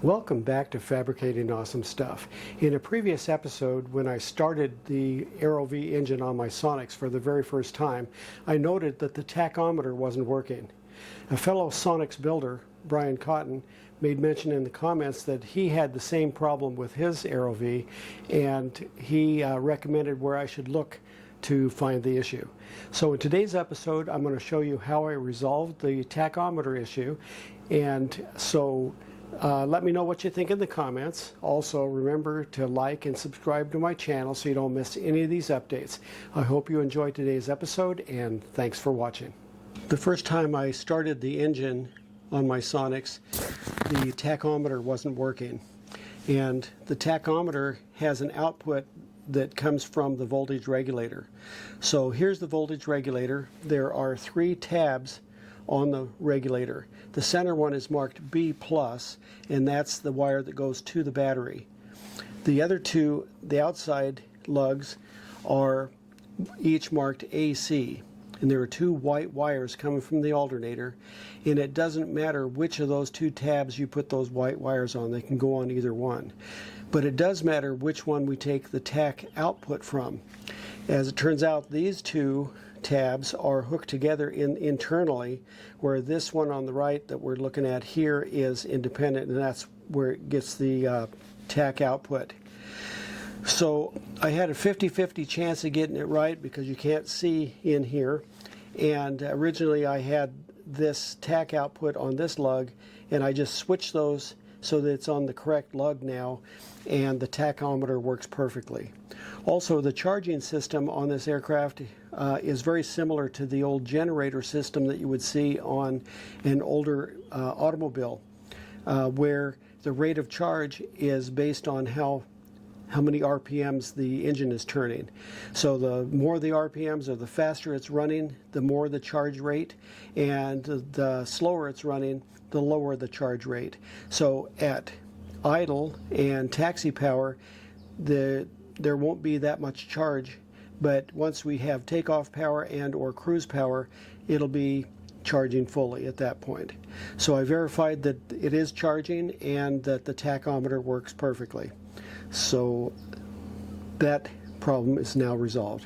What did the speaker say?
Welcome back to Fabricating Awesome Stuff. In a previous episode, when I started the AEROVEE engine on my Sonex for the very first time, I noted that the tachometer wasn't working. A fellow Sonex builder, Brian Cotton, made mention in the comments that he had the same problem with his AEROVEE, and he recommended where I should look to find the issue. So in today's episode, I'm going to show you how I resolved the tachometer issue, and so let me know what you think in the comments. Also, remember to like and subscribe to my channel so you don't miss any of these updates. I hope you enjoyed today's episode, and thanks for watching. The first time I started the engine on my Sonex, the tachometer wasn't working. And the tachometer has an output that comes from the voltage regulator. So here's the voltage regulator. There are 3 tabs on the regulator. The center one is marked B+, and that's the wire that goes to the battery. The other 2, the outside lugs, are each marked AC, and there are 2 white wires coming from the alternator, and it doesn't matter which of those 2 tabs you put those white wires on. They can go on either one. But it does matter which one we take the tach output from. As it turns out, these 2 tabs are hooked together internally, where this one on the right that we're looking at here is independent, and that's where it gets the tach output. So I had a 50-50 chance of getting it right because you can't see in here, and originally I had this tach output on this lug, and I just switched those so that it's on the correct lug now, and the tachometer works perfectly. Also, the charging system on this aircraft is very similar to the old generator system that you would see on an older automobile, where the rate of charge is based on how many RPMs the engine is turning. So the more the RPMs, or the faster it's running, the more the charge rate, and the slower it's running, the lower the charge rate. So at idle and taxi power, there won't be that much charge, but once we have takeoff power and or cruise power, it'll be charging fully at that point. So I verified that it is charging and that the tachometer works perfectly. So that problem is now resolved.